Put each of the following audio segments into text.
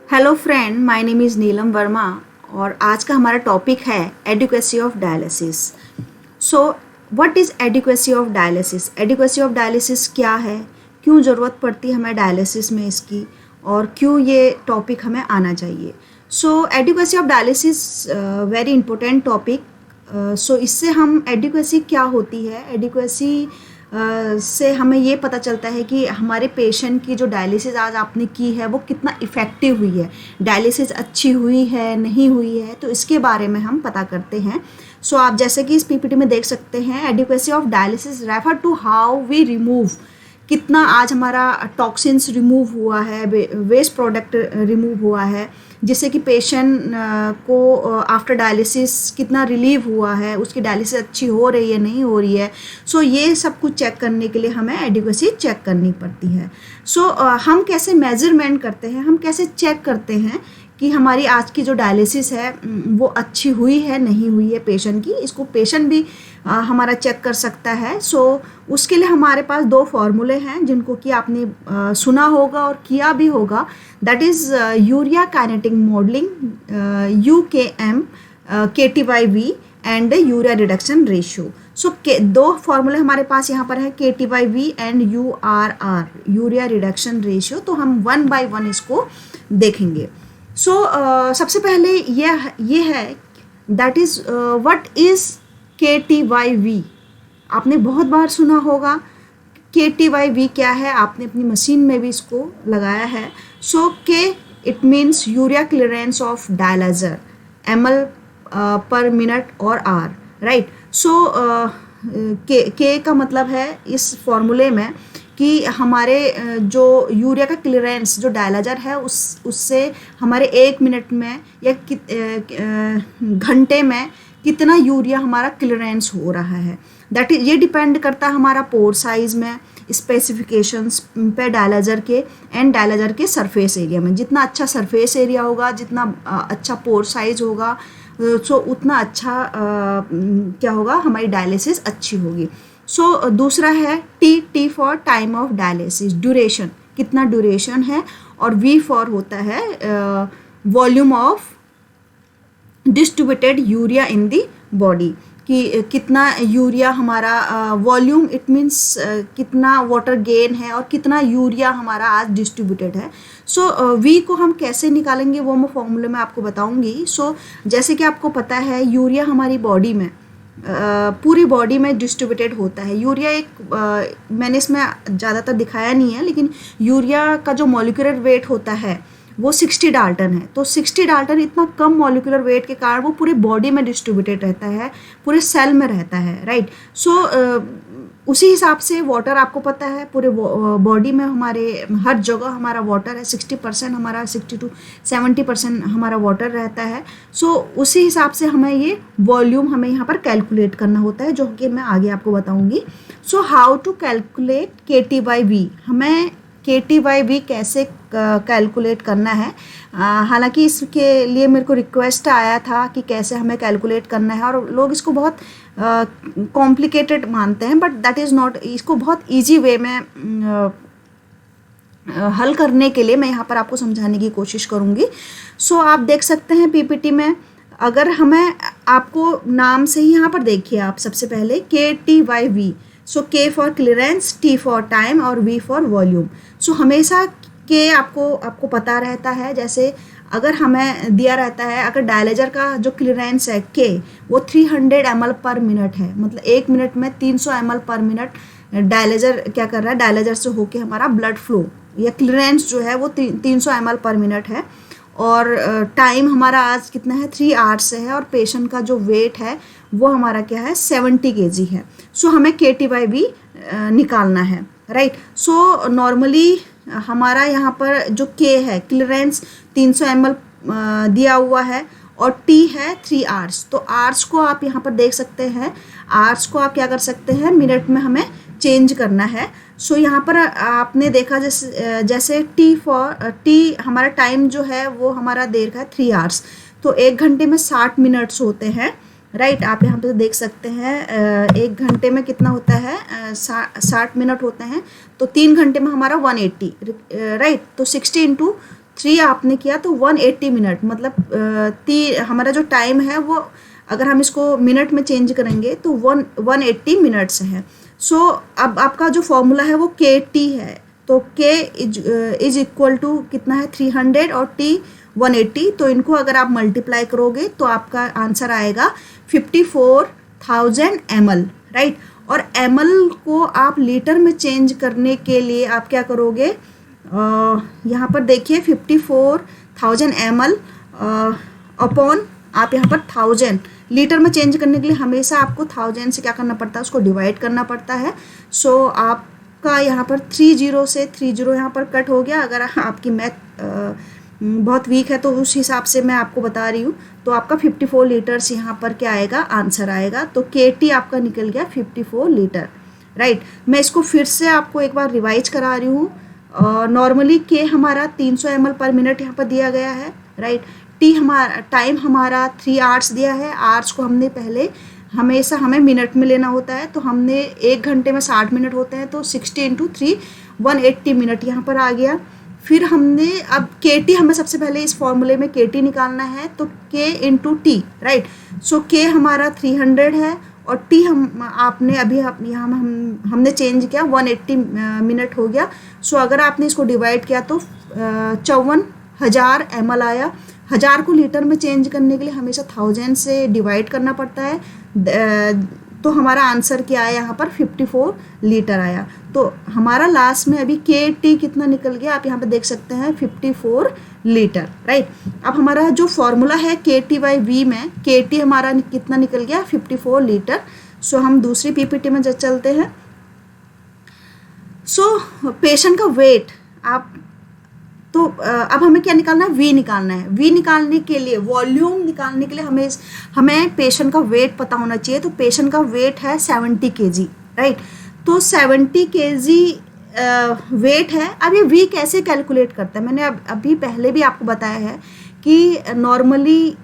Hello friend, my name is Neelam Verma और आज का हमारा टॉपिक है adequacy of dialysis. So what is adequacy of dialysis? Adequacy of dialysis क्या है, क्यों ज़रूरत पड़ती है हमें डायलिसिस में इसकी, और क्यों ये टॉपिक हमें आना चाहिए। So adequacy of dialysis very important topic. So इससे हम एडिक्वेसी क्या होती है, एडिक्वेसी से हमें ये पता चलता है कि हमारे पेशेंट की जो डायलिसिस आज आपने की है वो कितना इफ़ेक्टिव हुई है, डायलिसिस अच्छी हुई है नहीं हुई है, तो इसके बारे में हम पता करते हैं। सो आप जैसे कि इस पीपीटी में देख सकते हैं, adequacy of dialysis refer to how we remove, कितना आज हमारा टॉक्सिन्स रिमूव हुआ है, वेस्ट प्रोडक्ट रिमूव हुआ है, जिससे कि पेशेंट को आफ्टर डायलिसिस कितना रिलीव हुआ है, उसकी डायलिसिस अच्छी हो रही है नहीं हो रही है। सो ये सब कुछ चेक करने के लिए हमें एडिक्वेसी चेक करनी पड़ती है। सो हम कैसे मेजरमेंट करते हैं, हम कैसे चेक करते हैं कि हमारी आज की जो डायलिसिस है वो अच्छी हुई है नहीं हुई है पेशेंट की, इसको पेशेंट भी हमारा चेक कर सकता है। सो उसके लिए हमारे पास दो फार्मूले हैं जिनको कि आपने सुना होगा और किया भी होगा। That is urea kinetic modeling, UKM, KT/V and urea reduction ratio. So दो फार्मूले हमारे पास यहाँ पर है, KT/V and URR, urea reduction ratio. तो हम वन बाय वन इसको देखेंगे। सो सबसे पहले ये है that is what is KT/V। आपने बहुत बार सुना होगा KT/V क्या है, आपने अपनी मशीन में भी इसको लगाया है। सो K it means urea clearance of dialyser, ml पर मिनट, और R, राइट। सो K का मतलब है इस फॉर्मूले में कि हमारे जो यूरिया का क्लियरेंस जो डायलाइजर है उससे हमारे 1 मिनट में या घंटे में कितना यूरिया हमारा क्लियरेंस हो रहा है। दैट इज ये डिपेंड करता है हमारा पोर साइज़ में, स्पेसिफिकेशंस पे डायलाइजर के एंड डायलाइजर के सरफेस एरिया में। जितना अच्छा सरफेस एरिया होगा, जितना अच्छा पोर साइज होगा, सो उतना अच्छा क्या होगा, हमारी डायलिसिस अच्छी होगी। सो दूसरा है T for time of dialysis, duration, कितना ड्यूरेशन है, और V फॉर होता है volume of distributed urea in the body, कि कितना यूरिया हमारा वॉल्यूम इट मीन्स कितना वाटर गेन है और कितना यूरिया हमारा आज डिस्ट्रीब्यूटेड है। सो V को हम कैसे निकालेंगे वो मैं फॉर्मूले में आपको बताऊंगी। सो जैसे कि आपको पता है यूरिया हमारी बॉडी में पूरी बॉडी में डिस्ट्रीब्यूटेड होता है। यूरिया एक मैंने इसमें ज़्यादातर दिखाया नहीं है, लेकिन यूरिया का जो मॉलिक्यूलर वेट होता है वो 60 डाल्टन है। तो 60 डाल्टन इतना कम मॉलिक्यूलर वेट के कारण वो पूरे बॉडी में डिस्ट्रीब्यूटेड रहता है, पूरे सेल में रहता है, राइट। सो उसी हिसाब से वाटर आपको पता है पूरे बॉडी में हमारे हर जगह हमारा वाटर है, 60% हमारा, 60 to 70% हमारा वाटर रहता है। सो उसी हिसाब से हमें ये वॉल्यूम हमें यहाँ पर कैलकुलेट करना होता है, जो कि मैं आगे आपको बताऊँगी। So how to calculate KT/V, हमें KT/V कैसे कैलकुलेट करना है। हालांकि इसके लिए मेरे को रिक्वेस्ट आया था कि कैसे हमें कैलकुलेट करना है, और लोग इसको बहुत कॉम्प्लिकेटेड मानते हैं, बट दैट इज़ नॉट। इसको बहुत इजी वे में हल करने के लिए मैं यहाँ पर आपको समझाने की कोशिश करूँगी। सो आप देख सकते हैं पीपीटी में, अगर हमें आपको नाम से ही यहाँ पर देखिए आप सबसे पहले KT/V। So K for clearance, T for time और V फॉर वॉल्यूम। सो हमेशा K आपको पता रहता है। जैसे अगर हमें दिया रहता है, अगर डायलाइजर का जो क्लियरेंस है K वो 300 ml पर मिनट है, मतलब 1 मिनट में 300 ml पर मिनट डायलाइजर क्या कर रहा है, डायलाइजर से होके हमारा ब्लड फ्लो या क्लियरेंस जो है वो 300 ml पर मिनट है, और टाइम हमारा आज कितना है, 3 आवर्स से है, और पेशेंट का जो वेट है वो हमारा क्या है, 70 kg है। सो हमें KT/V निकालना है, राइट। सो नॉर्मली हमारा यहाँ पर जो K है, क्लियरेंस 300 ml दिया हुआ है, और T है 3 आवर्स। तो आवर्स को आप यहाँ पर देख सकते हैं, आवर्स को आप क्या कर सकते हैं, मिनट में हमें चेंज करना है। सो यहाँ पर आपने देखा जैसे T हमारा टाइम जो है वो हमारा देर का है 3 आवर्स, तो 1 घंटे में 60 मिनट्स होते हैं, राइट। आप यहाँ पे देख सकते हैं 1 घंटे में कितना होता है, 60 मिनट होते हैं, तो 3 घंटे में हमारा 180, राइट। तो 60 × 3 आपने किया तो 180 मिनट, मतलब हमारा जो टाइम है वो अगर हम इसको मिनट में चेंज करेंगे तो 180 मिनट्स है। सो अब आपका जो फॉर्मूला है वो के टी है, तो के इज इक्वल टू कितना है 300 और टी 180, तो इनको अगर आप मल्टीप्लाई करोगे तो आपका आंसर आएगा 54,000 ml, राइट। और ml को आप लीटर में चेंज करने के लिए आप क्या करोगे, यहाँ पर देखिए 54,000 ml अपॉन आप यहाँ पर 1000, लीटर में चेंज करने के लिए हमेशा आपको 1000 से क्या करना पड़ता है, उसको डिवाइड करना पड़ता है। सो आपका यहाँ पर 30 से 30 यहाँ पर कट हो गया। अगर आपकी मैथ बहुत वीक है तो उस हिसाब से मैं आपको बता रही हूँ, तो आपका 54 लीटर्स यहाँ पर क्या आएगा, आंसर आएगा। तो के टी आपका निकल गया 54 लीटर, राइट। मैं इसको फिर से आपको एक बार रिवाइज करा रही हूँ। नॉर्मली के हमारा 300 ml पर मिनट यहाँ पर दिया गया है, राइट। टी हमारा टाइम हमारा 3 आवर्स दिया है, आवर्स को हमने पहले हमेशा हमें मिनट में लेना होता है, तो हमने 1 घंटे में 60 मिनट होते हैं, तो 60 × 3 180 मिनट यहाँ पर आ गया। फिर हमने अब के टी हमें सबसे पहले इस फॉर्मूले में के टी निकालना है, तो के इंटू टी, राइट। सो के हमारा 300 है और टी आपने अभी यहाँ हमने चेंज किया 180 मिनट हो गया। सो अगर आपने इसको डिवाइड किया तो 54,000 ml आया। 1000 को लीटर में चेंज करने के लिए हमेशा 1000 से डिवाइड करना पड़ता है, तो हमारा आंसर क्या आया यहाँ पर 54 लीटर आया। तो हमारा लास्ट में अभी के टी कितना निकल गया, आप यहाँ पे देख सकते हैं 54 लीटर, राइट। अब हमारा जो फॉर्मूला है के टी बाई वी में के टी हमारा कितना निकल गया 54 लीटर। सो हम दूसरी पीपीटी में चलते हैं। सो पेशेंट का वेट आप तो अब हमें क्या निकालना है, वी निकालना है। वी निकालने के लिए, वॉल्यूम निकालने के लिए हमें पेशेंट का वेट पता होना चाहिए। तो पेशेंट का वेट है 70 kg, राइट। तो 70 kg वेट है। अब ये वी कैसे कैलकुलेट करता है, मैंने अभी पहले भी आपको बताया है कि नॉर्मली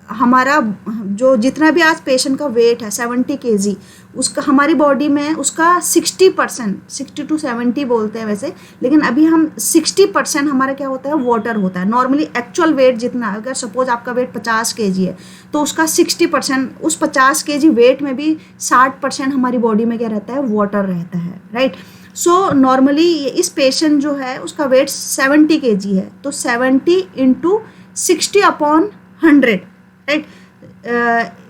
हमारा जो जितना भी आज पेशेंट का वेट है 70 kg, उसका हमारी बॉडी में उसका 60%, 60 to 70 बोलते हैं वैसे, लेकिन अभी हम 60% हमारा क्या होता है, वाटर होता है। नॉर्मली एक्चुअल वेट जितना, अगर सपोज आपका वेट 50 kg है तो उसका 60%, उस 50 kg वेट में भी 60% हमारी बॉडी में क्या रहता है, वाटर रहता है, राइट। सो नॉर्मली इस पेशेंट जो है उसका वेट 70 kg है, तो 70 × 60/100, राइट।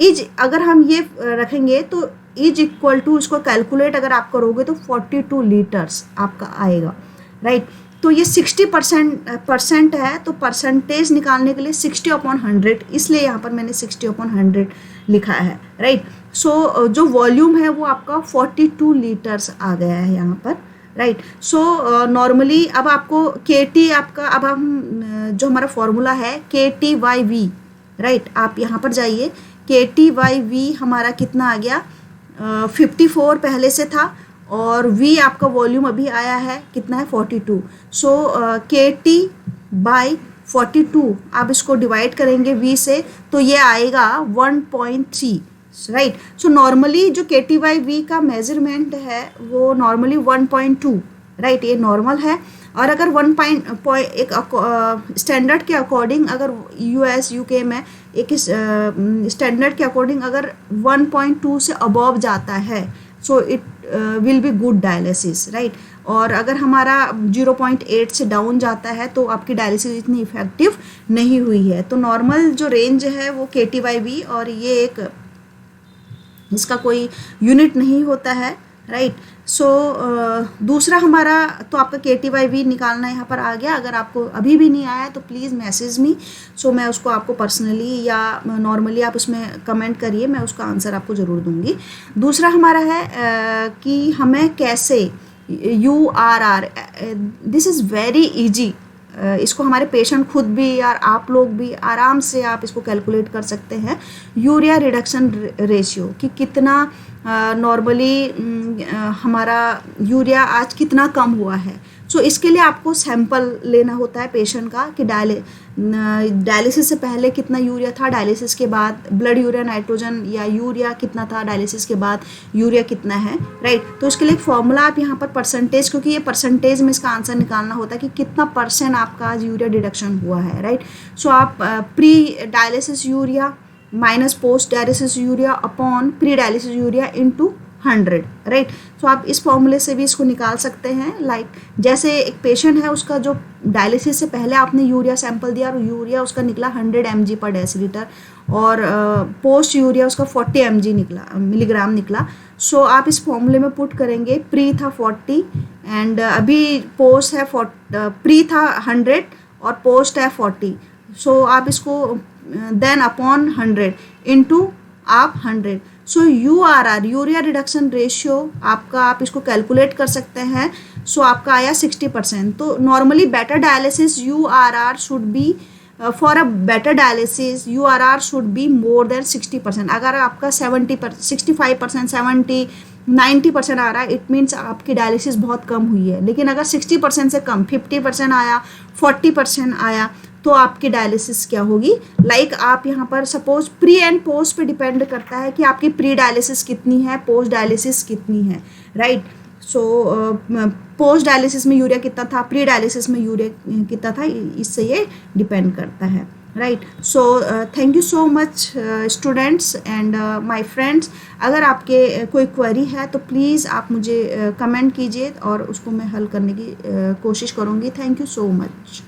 इज अगर हम ये रखेंगे तो इज इक्वल टू, इसको कैलकुलेट अगर आप करोगे तो 42 लीटर्स आपका आएगा, राइट। तो ये 60% है, तो परसेंटेज निकालने के लिए 60/100, इसलिए यहाँ पर मैंने 60/100 लिखा है, राइट। सो जो वॉल्यूम है वो आपका 42 लीटर्स आ गया है यहाँ पर, राइट। सो नॉर्मली अब आपको के टी आपका, अब हम जो हमारा फॉर्मूला है के टी बाई वी, राइट, आप यहाँ पर जाइए। के टी बाई वी हमारा कितना आ गया, 54 पहले से था, और वी आपका वॉल्यूम अभी आया है कितना है 42। सो के टी बाई 42 आप इसको डिवाइड करेंगे वी से, तो ये आएगा 1.3, राइट। सो नॉर्मली जो के टी बाई वी का मेजरमेंट है वो नॉर्मली 1.2, राइट, ये नॉर्मल है। और अगर एक स्टैंडर्ड के अकॉर्डिंग, अगर यूएस यूके में एक स्टैंडर्ड के अकॉर्डिंग अगर 1.2 से अबव जाता है, so it will be good dialysis, right. और अगर हमारा 0.8 से डाउन जाता है तो आपकी डायलिसिस इतनी इफेक्टिव नहीं हुई है। तो नॉर्मल जो रेंज है वो के टी बाई वी, और ये एक इसका कोई यूनिट नहीं होता है, राइट। सो दूसरा हमारा तो आपका के टी बाई वी निकालना यहाँ पर आ गया। अगर आपको अभी भी नहीं आया है तो प्लीज़ मैसेज मी, सो मैं उसको आपको पर्सनली या नॉर्मली आप उसमें कमेंट करिए, मैं उसका आंसर आपको ज़रूर दूंगी। दूसरा हमारा है कि हमें कैसे URR, this is very easy, इसको हमारे पेशेंट खुद भी और आप लोग भी आराम से आप इसको कैलकुलेट कर सकते हैं। यूरिया रिडक्शन रेशियो कि कितना नॉर्मली हमारा यूरिया आज कितना कम हुआ है। सो इसके लिए आपको सैंपल लेना होता है पेशेंट का कि डायलिसिस से पहले कितना यूरिया था, डायलिसिस के बाद ब्लड यूरिया नाइट्रोजन या यूरिया कितना था, डायलिसिस के बाद यूरिया कितना है, राइट। तो इसके लिए एक फॉर्मूला आप यहाँ पर परसेंटेज, क्योंकि ये परसेंटेज में इसका आंसर निकालना होता है कि कितना % आपका आज यूरिया डिडक्शन हुआ है, राइट। सो आप pre dialysis urea minus post dialysis urea upon pre dialysis urea into 100, right. So आप इस फॉर्मूले से भी इसको निकाल सकते हैं। लाइक जैसे एक पेशेंट है, उसका जो डायलिसिस से पहले आपने यूरिया सैंपल दिया और यूरिया उसका निकला 100 mg पर डेसीलीटर और पोस्ट यूरिया उसका 40 mg निकला, मिलीग्राम निकला। सो आप इस फॉर्मूले में पुट करेंगे, प्री था 40 एंड अभी पोस्ट है प्री था 100 और पोस्ट है 40। सो आप इसको देन अपॉन 100 इनटू आप 100। सो URR यूरिया रिडक्शन रेशियो आपका, आप इसको कैलकुलेट कर सकते हैं। सो आपका आया 60%। तो normally better dialysis URR should be for a better dialysis URR should be more than 60%। अगर आपका 65%, 70, 90% आ रहा है, इट मीन्स आपकी डायलिसिस बहुत कम हुई है। लेकिन अगर 60% से कम 50% आया, 40% आया, तो आपकी डायलिसिस क्या होगी। लाइक आप यहाँ पर सपोज प्री एंड पोस्ट पे डिपेंड करता है कि आपकी प्री डायलिसिस कितनी है, पोस्ट डायलिसिस कितनी है, राइट। सो पोस्ट डायलिसिस में यूरिया कितना था, प्री डायलिसिस में यूरिया कितना था, इससे ये डिपेंड करता है, right. So thank you so much students and my friends. अगर आपके कोई क्वेरी है तो प्लीज़ आप मुझे कमेंट कीजिए और उसको मैं हल करने की कोशिश करूँगी। Thank you so much.